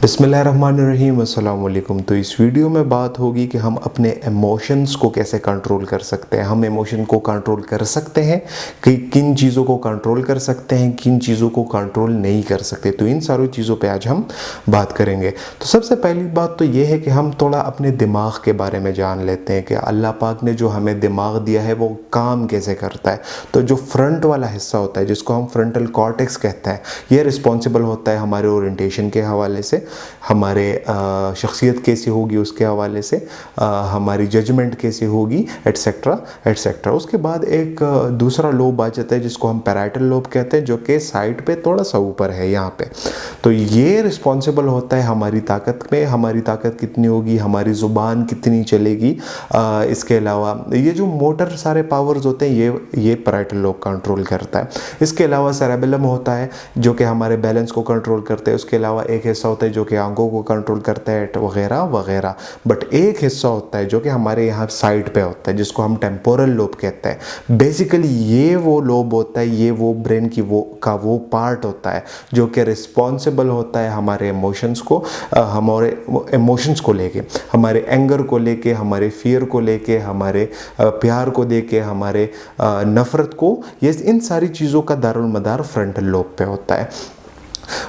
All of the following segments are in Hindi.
बिस्मिल्लाहिर्रहमानिर्रहीम, अस्सलाम वालेकुम। तो इस वीडियो में बात होगी कि हम अपने इमोशंस को कैसे कंट्रोल कर सकते हैं। हम इमोशन को कंट्रोल कर सकते हैं कि किन चीज़ों को कंट्रोल कर सकते हैं, किन चीज़ों को कंट्रोल नहीं कर सकते। तो इन सारी चीज़ों पे आज हम बात करेंगे। तो सबसे पहली बात तो ये है कि हम थोड़ा अपने दिमाग के बारे में जान लेते हैं कि अल्लाह पाक ने जो हमें दिमाग दिया है वो काम कैसे करता है। तो जो फ्रंट वाला हिस्सा होता है, जिसको हम फ्रंटल कॉर्टेक्स कहते हैं, ये रिस्पॉन्सिबल होता है हमारे ओरिएंटेशन के हवाले से, हमारे शख्सियत कैसी होगी उसके हवाले से, हमारी जजमेंट कैसी होगी, एट्सेट्रा एट्सेट्रा। उसके बाद एक दूसरा लोब आ जाता है जिसको हम पैराइटल लोब कहते हैं, जो कि साइड पे थोड़ा सा ऊपर है यहाँ पे। तो ये रिस्पॉन्सिबल होता है हमारी ताकत में, हमारी ताकत कितनी होगी, हमारी ज़ुबान कितनी चलेगी। इसके अलावा ये जो मोटर सारे पावर्स होते हैं ये पैराइटल लोब कंट्रोल करता है। इसके अलावा सेरेबेलम होता है जो कि हमारे बैलेंस को कंट्रोल करते हैं। उसके अलावा एक हिस्सा होता है जो कि आंखों को कंट्रोल करता है वगैरह वगैरह। बट एक हिस्सा होता है जो कि हमारे यहाँ साइड पे होता है, जिसको हम टेम्पोरल लोब कहते हैं। बेसिकली ये वो लोब होता है, ये वो ब्रेन की वो पार्ट होता है जो कि रिस्पॉन्सिबल होता है हमारे इमोशंस को, हमारे इमोशंस को लेके, हमारे एंगर को लेके, हमारे फियर को लेके, हमारे प्यार को देके, हमारे नफ़रत को, ये इन सारी चीज़ों का दारुल मदार फ्रंटल लोब पे होता है।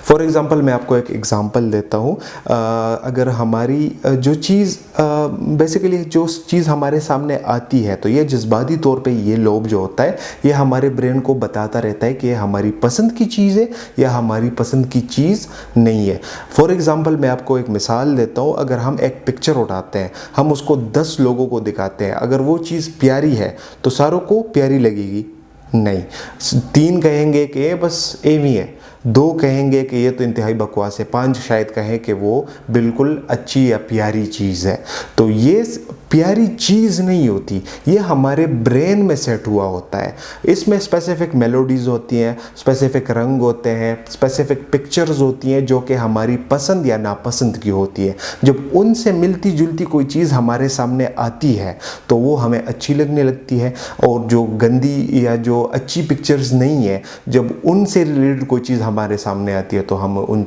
फॉर एग्ज़ाम्पल मैं आपको एक एग्ज़ाम्पल देता हूँ। अगर हमारी जो चीज़ बेसिकली जो चीज़ हमारे सामने आती है, तो ये जज्बाती तौर पे ये लोब जो होता है ये हमारे ब्रेन को बताता रहता है कि ये हमारी पसंद की चीज़ है या हमारी पसंद की चीज़ नहीं है। फॉर एग्ज़ाम्पल मैं आपको एक मिसाल देता हूँ। अगर हम एक पिक्चर उठाते हैं, हम उसको 10 लोगों को दिखाते हैं, अगर वो चीज़ प्यारी है तो सारों को प्यारी लगेगी? नहीं। 3 कहेंगे कि ये बस एवी है, 2 कहेंगे कि ये तो इंतहाई बकवास है, 5 शायद कहें कि वो बिल्कुल अच्छी या प्यारी चीज़ है। तो ये प्यारी चीज़ नहीं होती, ये हमारे ब्रेन में सेट हुआ होता है। इसमें स्पेसिफिक मेलोडीज़ होती हैं, स्पेसिफिक रंग होते हैं, स्पेसिफिक पिक्चर्स होती हैं जो कि हमारी पसंद या नापसंद की होती है। जब उनसे मिलती जुलती कोई चीज़ हमारे सामने आती है तो वो हमें अच्छी लगने लगती है, और जो गंदी या जो अच्छी पिक्चर्स नहीं है, जब उनसे रिलेटेड कोई चीज़ हमारे सामने आती है तो हम उन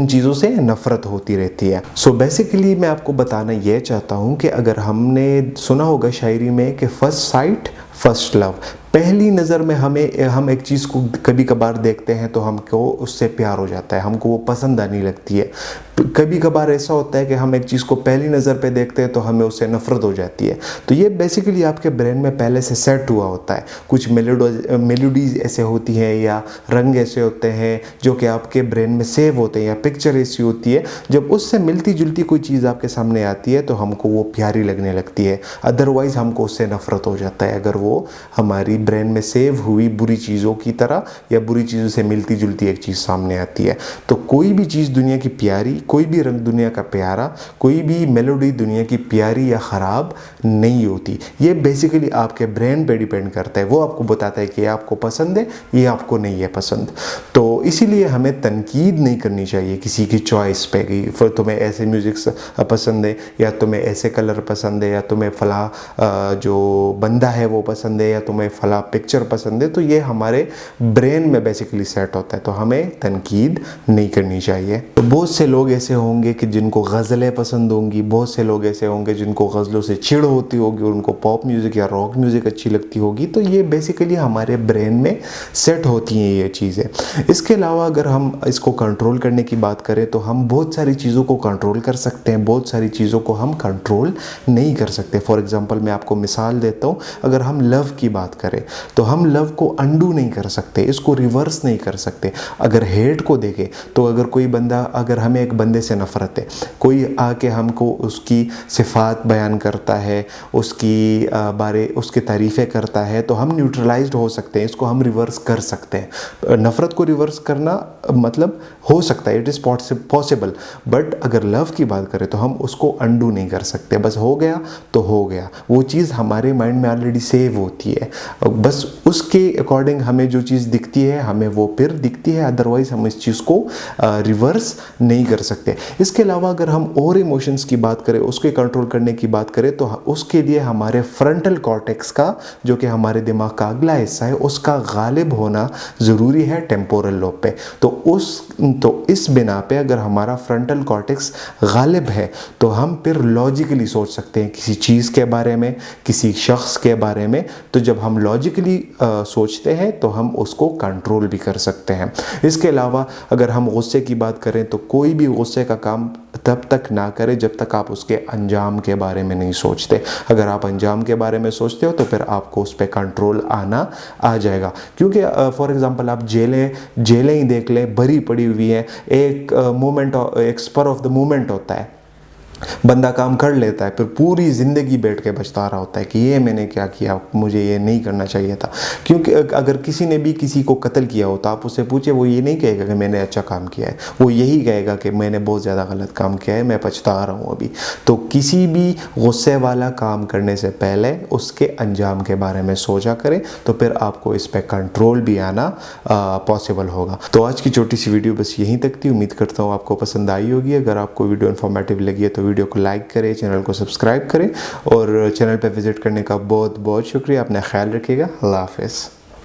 चीज़ों से नफ़रत होती रहती है। सो बेसिकली मैं आपको बताना ये चाहता हूँ कि अगर हमने सुना होगा शायरी में कि फर्स्ट साइट फर्स्ट लव, पहली नज़र में हम एक चीज़ को कभी कभार देखते हैं तो हमको उससे प्यार हो जाता है, हमको वो पसंद आने लगती है। कभी कभार ऐसा होता है कि हम एक चीज़ को पहली नज़र पे देखते हैं तो हमें उससे नफ़रत हो जाती है। तो ये बेसिकली आपके ब्रेन में पहले से सेट हुआ होता है। कुछ मेलोडीज़ ऐसे होती हैं या रंग ऐसे होते हैं जो कि आपके ब्रेन में सेव होते हैं, या पिक्चर ऐसी होती है जब उससे मिलती जुलती कोई चीज़ आपके सामने आती है तो हमको वो प्यारी लगने लगती है, अदरवाइज़ हमको उससे नफ़रत हो जाता है अगर वो हमारी ब्रेन में सेव हुई बुरी चीज़ों की तरह या बुरी चीज़ों से मिलती जुलती एक चीज़ सामने आती है। तो कोई भी चीज़ दुनिया की प्यारी, कोई भी रंग दुनिया का प्यारा, कोई भी मेलोडी दुनिया की प्यारी या ख़राब नहीं होती। ये बेसिकली आपके ब्रेन पे डिपेंड करता है, वो आपको बताता है कि ये आपको पसंद है, ये आपको नहीं है पसंद। तो इसीलिए हमें तनकीद नहीं करनी चाहिए किसी की चॉइस पे कि फिर तुम्हें ऐसे म्यूज़िक पसंद है, या तुम्हें ऐसे कलर पसंद है, या तुम्हें फ़ला जो बंदा है वो पसंद है, या तुम्हें फ़ला पिक्चर पसंद है। तो ये हमारे ब्रेन में बेसिकली सेट होता है, तो हमें तनकीद नहीं करनी चाहिए। तो बहुत से लोग ऐसे होंगे कि जिनको गज़लें पसंद होंगी, बहुत से लोग ऐसे होंगे जिनको गज़लों से चिढ़ होती होगी और उनको पॉप म्यूज़िक या रॉक म्यूज़िक अच्छी लगती होगी। तो ये बेसिकली हमारे ब्रेन में सेट होती हैं ये चीज़ें। इसके अलावा अगर हम इसको कंट्रोल करने की बात करें तो हम बहुत सारी चीज़ों को कंट्रोल कर सकते हैं, बहुत सारी चीज़ों को हम कंट्रोल नहीं कर सकते। फॉर एग्ज़ाम्पल मैं आपको मिसाल देता हूँ। अगर हम लव की बात करें तो हम लव को अंडू नहीं कर सकते, इसको रिवर्स नहीं कर सकते। अगर हेट को देखें तो अगर हमें एक बंदे से नफ़रत है, कोई आके हमको उसकी सिफ़ात बयान करता है, उसकी तारीफ़ें करता है, तो हम न्यूट्रलाइज्ड हो सकते हैं, इसको हम रिवर्स कर सकते हैं। नफ़रत को रिवर्स करना मतलब हो सकता है, इट इज़ पॉसिबल। बट अगर लव की बात करें तो हम उसको अंडू नहीं कर सकते। बस हो गया तो हो गया, वो चीज़ हमारे माइंड में ऑलरेडी सेव होती है, बस उसके अकॉर्डिंग हमें जो चीज़ दिखती है हमें वो फिर दिखती है, अदरवाइज़ हम इस चीज़ को रिवर्स नहीं कर सकते। इसके अलावा अगर हम और इमोशंस की बात करें, उसके कंट्रोल करने की बात करें, तो उसके लिए हमारे फ्रंटल कॉर्टेक्स का, जो कि हमारे दिमाग का अगला हिस्सा है, उसका गालिब होना ज़रूरी है टेम्पोरल लोब पे। तो इस बिना पे अगर हमारा फ्रंटल कॉर्टेक्स गालिब है तो हम फिर लॉजिकली सोच सकते हैं किसी चीज़ के बारे में, किसी शख्स के बारे में। तो जब हम लॉजिकली सोचते हैं तो हम उसको कंट्रोल भी कर सकते हैं। इसके अलावा अगर हम गुस्से की बात करें तो कोई भी गुस्से का काम तब तक ना करें जब तक आप उसके अंजाम के बारे में नहीं सोचते। अगर आप अंजाम के बारे में सोचते हो तो फिर आपको उस पर कंट्रोल आना आ जाएगा। क्योंकि फॉर एग्जांपल आप जेलें ही देख लें, भरी पड़ी हुई हैं, एक मोमेंट, एक स्पर ऑफ द मोमेंट होता है, बंदा काम कर लेता है, फिर पूरी ज़िंदगी बैठ के पछता रहा होता है कि ये मैंने क्या किया, मुझे ये नहीं करना चाहिए था। क्योंकि अगर किसी ने भी किसी को कत्ल किया हो तो आप उससे पूछे, वो ये नहीं कहेगा कि मैंने अच्छा काम किया है, वो यही कहेगा कि मैंने बहुत ज़्यादा गलत काम किया है, मैं पछता रहा हूँ अभी। तो किसी भी गुस्से वाला काम करने से पहले उसके अंजाम के बारे में सोचा करें, तो फिर आपको इस पर कंट्रोल भी आना पॉसिबल होगा। तो आज की छोटी सी वीडियो बस यहीं तक थी। उम्मीद करता हूँ आपको पसंद आई होगी। अगर आपको वीडियो इन्फॉर्मेटिव लगी है तो वीडियो को लाइक करें, चैनल को सब्सक्राइब करें, और चैनल पर विजिट करने का बहुत बहुत शुक्रिया। अपना ख्याल रखिएगा। अल्लाह हाफ़िज़।